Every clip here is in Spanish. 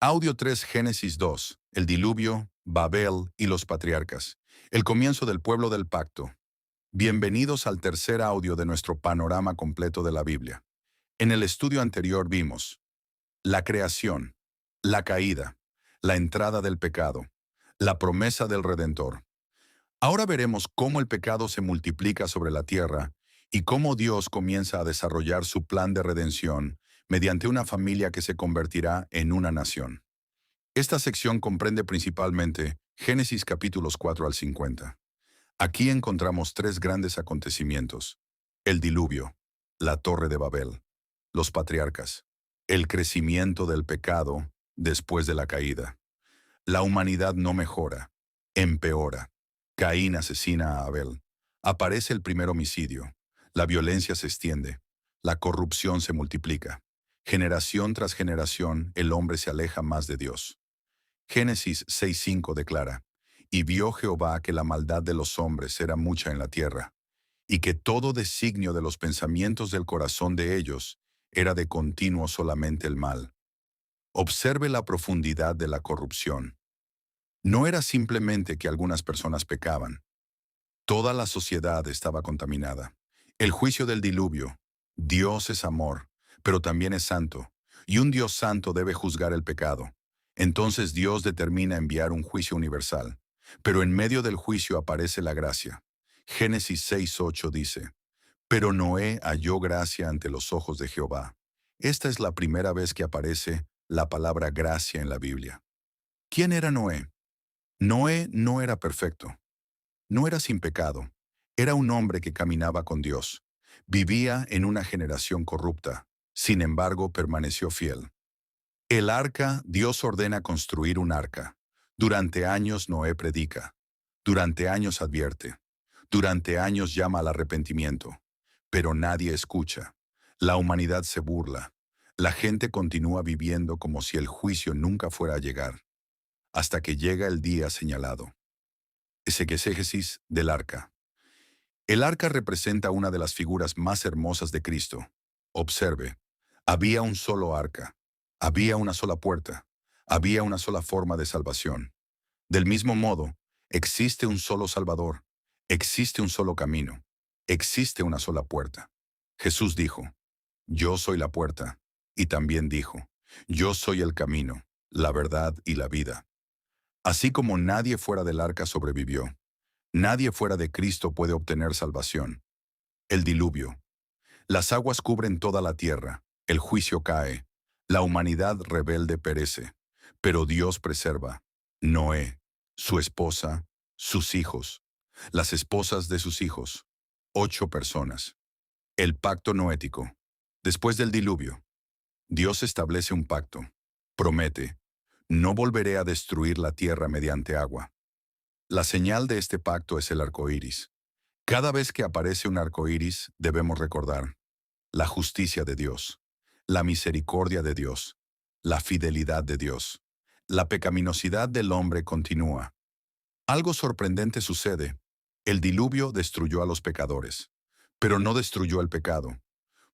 Audio 3, Génesis 2, el diluvio, Babel y los patriarcas. El comienzo del pueblo del pacto. Bienvenidos al tercer audio de nuestro panorama completo de la Biblia. En el estudio anterior vimos la creación, la caída, la entrada del pecado, la promesa del Redentor. Ahora veremos cómo el pecado se multiplica sobre la tierra y cómo Dios comienza a desarrollar su plan de redención mediante una familia que se convertirá en una nación. Esta sección comprende principalmente Génesis capítulos 4 al 50. Aquí encontramos tres grandes acontecimientos: el diluvio, la torre de Babel, los patriarcas, el crecimiento del pecado después de la caída. La humanidad no mejora, empeora. Caín asesina a Abel. Aparece el primer homicidio. La violencia se extiende. La corrupción se multiplica. Generación tras generación, el hombre se aleja más de Dios. Génesis 6:5 declara: «Y vio Jehová que la maldad de los hombres era mucha en la tierra, y que todo designio de los pensamientos del corazón de ellos era de continuo solamente el mal». Observe la profundidad de la corrupción. No era simplemente que algunas personas pecaban. Toda la sociedad estaba contaminada. El juicio del diluvio. Dios es amor, pero también es santo, y un Dios santo debe juzgar el pecado. Entonces Dios determina enviar un juicio universal, pero en medio del juicio aparece la gracia. Génesis 6:8 dice: «Pero Noé halló gracia ante los ojos de Jehová». Esta es la primera vez que aparece la palabra gracia en la Biblia. ¿Quién era Noé? Noé no era perfecto. No era sin pecado. Era un hombre que caminaba con Dios. Vivía en una generación corrupta. Sin embargo, permaneció fiel. El arca, Dios ordena construir un arca. Durante años Noé predica. Durante años advierte. Durante años llama al arrepentimiento. Pero nadie escucha. La humanidad se burla. La gente continúa viviendo como si el juicio nunca fuera a llegar. Hasta que llega el día señalado. Exégesis del arca. El arca representa una de las figuras más hermosas de Cristo. Observe, había un solo arca, había una sola puerta, había una sola forma de salvación. Del mismo modo, existe un solo Salvador, existe un solo camino, existe una sola puerta. Jesús dijo: «Yo soy la puerta», y también dijo: «Yo soy el camino, la verdad y la vida». Así como nadie fuera del arca sobrevivió, nadie fuera de Cristo puede obtener salvación. El diluvio. Las aguas cubren toda la tierra, el juicio cae, la humanidad rebelde perece, pero Dios preserva. Noé, su esposa, sus hijos, las esposas de sus hijos, 8 personas. El pacto noético. Después del diluvio, Dios establece un pacto. Promete: «No volveré a destruir la tierra mediante agua». La señal de este pacto es el arco iris. Cada vez que aparece un arco iris, debemos recordar la justicia de Dios, la misericordia de Dios, la fidelidad de Dios. La pecaminosidad del hombre continúa. Algo sorprendente sucede. El diluvio destruyó a los pecadores, pero no destruyó el pecado,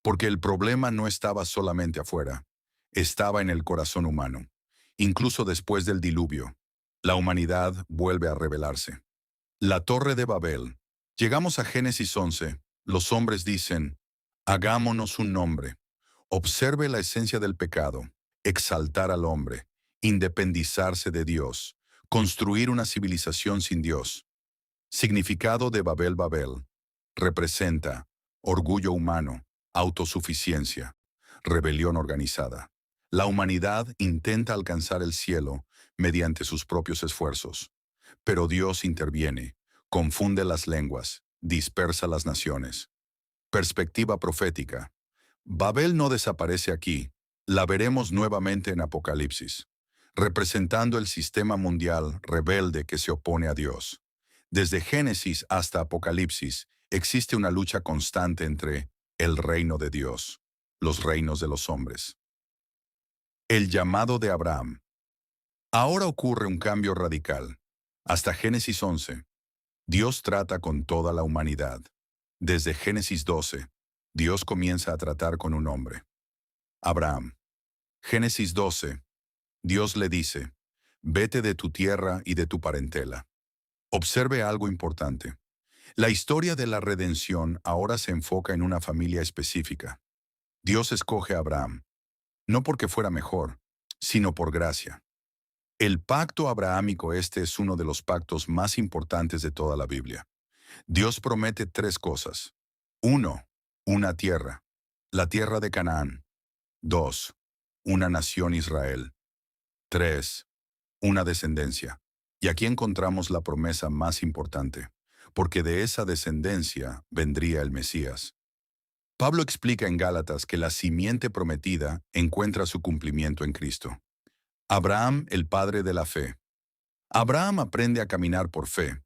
porque el problema no estaba solamente afuera, estaba en el corazón humano. Incluso después del diluvio, la humanidad vuelve a rebelarse. La torre de Babel. Llegamos a Génesis 11. Los hombres dicen: «Hagámonos un nombre». Observe la esencia del pecado: exaltar al hombre, independizarse de Dios, construir una civilización sin Dios. Significado de Babel. Babel representa orgullo humano, autosuficiencia, rebelión organizada. La humanidad intenta alcanzar el cielo mediante sus propios esfuerzos, pero Dios interviene, confunde las lenguas, dispersa las naciones. Perspectiva profética. Babel no desaparece aquí, la veremos nuevamente en Apocalipsis, representando el sistema mundial rebelde que se opone a Dios. Desde Génesis hasta Apocalipsis existe una lucha constante entre el reino de Dios, los reinos de los hombres. El llamado de Abraham. Ahora ocurre un cambio radical. Hasta Génesis 11, Dios trata con toda la humanidad. Desde Génesis 12, Dios comienza a tratar con un hombre: Abraham. Génesis 12. Dios le dice, vete de tu tierra y de tu parentela. Observe algo importante. La historia de la redención ahora se enfoca en una familia específica. Dios escoge a Abraham, no porque fuera mejor, sino por gracia. El pacto abrahámico este es uno de los pactos más importantes de toda la Biblia. Dios promete tres cosas. Uno, una tierra, la tierra de Canaán. Dos, una nación Israel. Tres, una descendencia. Y aquí encontramos la promesa más importante, porque de esa descendencia vendría el Mesías. Pablo explica en Gálatas que la simiente prometida encuentra su cumplimiento en Cristo. Abraham, el padre de la fe. Abraham aprende a caminar por fe.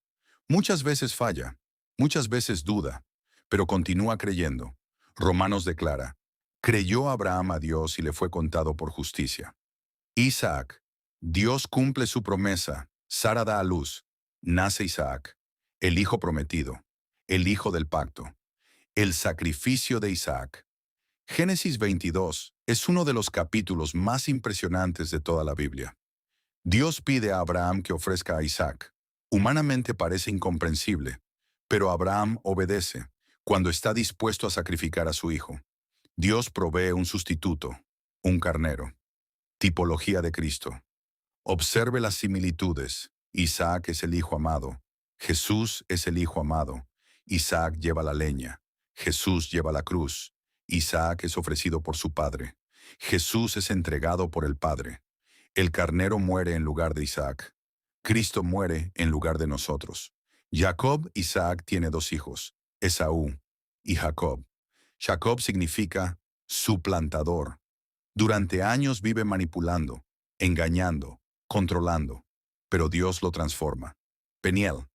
Muchas veces falla, muchas veces duda, pero continúa creyendo. Romanos declara, creyó Abraham a Dios y le fue contado por justicia. Isaac, Dios cumple su promesa, Sara da a luz, nace Isaac, el hijo prometido, el hijo del pacto, el sacrificio de Isaac. Génesis 22 es uno de los capítulos más impresionantes de toda la Biblia. Dios pide a Abraham que ofrezca a Isaac. Humanamente parece incomprensible, pero Abraham obedece cuando está dispuesto a sacrificar a su hijo. Dios provee un sustituto, un carnero. Tipología de Cristo. Observe las similitudes. Isaac es el hijo amado. Jesús es el hijo amado. Isaac lleva la leña. Jesús lleva la cruz. Isaac es ofrecido por su padre. Jesús es entregado por el Padre. El carnero muere en lugar de Isaac. Cristo muere en lugar de nosotros. Isaac tiene dos hijos, Esaú y Jacob. Jacob significa suplantador. Durante años vive manipulando, engañando, controlando, pero Dios lo transforma. Peniel.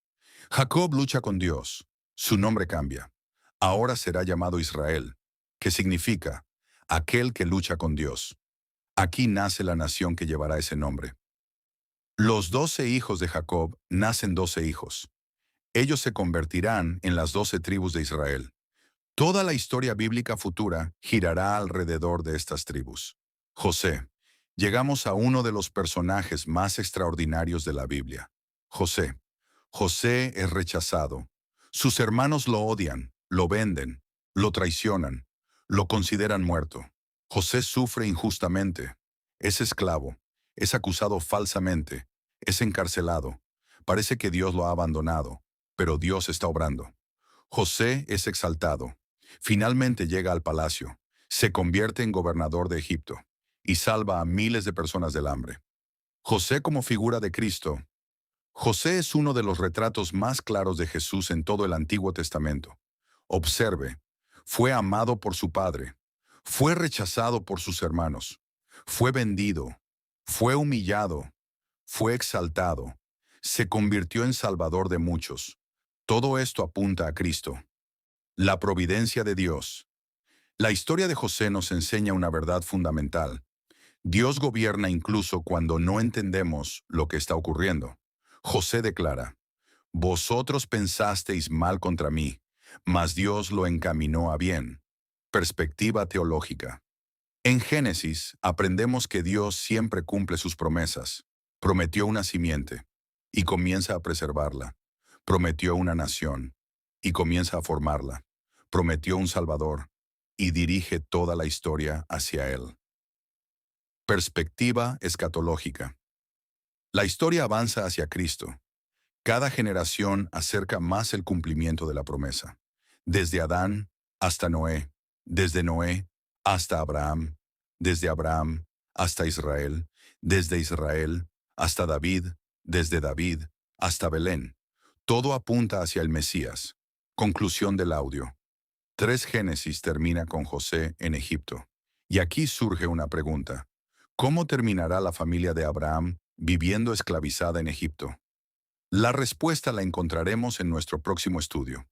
Jacob lucha con Dios. Su nombre cambia. Ahora será llamado Israel, que significa aquel que lucha con Dios. Aquí nace la nación que llevará ese nombre. Los 12 hijos de Jacob nacen 12 hijos. Ellos se convertirán en las 12 tribus de Israel. Toda la historia bíblica futura girará alrededor de estas tribus. José. Llegamos a uno de los personajes más extraordinarios de la Biblia. José. José es rechazado. Sus hermanos lo odian, lo venden, lo traicionan, lo consideran muerto. José sufre injustamente. Es esclavo. Es acusado falsamente. Es encarcelado. Parece que Dios lo ha abandonado, pero Dios está obrando. José es exaltado. Finalmente llega al palacio. Se convierte en gobernador de Egipto y salva a miles de personas del hambre. José como figura de Cristo. José es uno de los retratos más claros de Jesús en todo el Antiguo Testamento. Observe, fue amado por su padre, fue rechazado por sus hermanos, fue vendido, fue humillado, fue exaltado, se convirtió en salvador de muchos. Todo esto apunta a Cristo. La providencia de Dios. La historia de José nos enseña una verdad fundamental. Dios gobierna incluso cuando no entendemos lo que está ocurriendo. José declara, vosotros pensasteis mal contra mí, mas Dios lo encaminó a bien. Perspectiva teológica. En Génesis aprendemos que Dios siempre cumple sus promesas. Prometió una simiente y comienza a preservarla. Prometió una nación y comienza a formarla. Prometió un Salvador y dirige toda la historia hacia él. Perspectiva escatológica. La historia avanza hacia Cristo. Cada generación acerca más el cumplimiento de la promesa. Desde Adán hasta Noé, desde Noé hasta Abraham, desde Abraham hasta Israel, desde Israel hasta David, desde David hasta Belén. Todo apunta hacia el Mesías. Conclusión del audio. 3 Génesis termina con José en Egipto. Y aquí surge una pregunta. ¿Cómo terminará la familia de Abraham viviendo esclavizada en Egipto? La respuesta la encontraremos en nuestro próximo estudio.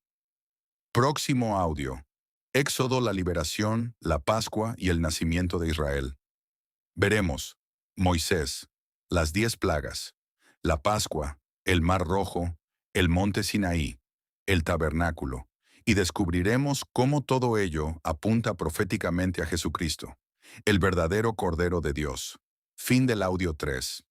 Próximo audio. Éxodo, la liberación, la Pascua y el nacimiento de Israel. Veremos Moisés, las 10 plagas, la Pascua, el Mar Rojo, el monte Sinaí, el tabernáculo, y descubriremos cómo todo ello apunta proféticamente a Jesucristo, el verdadero Cordero de Dios. Fin del audio 3.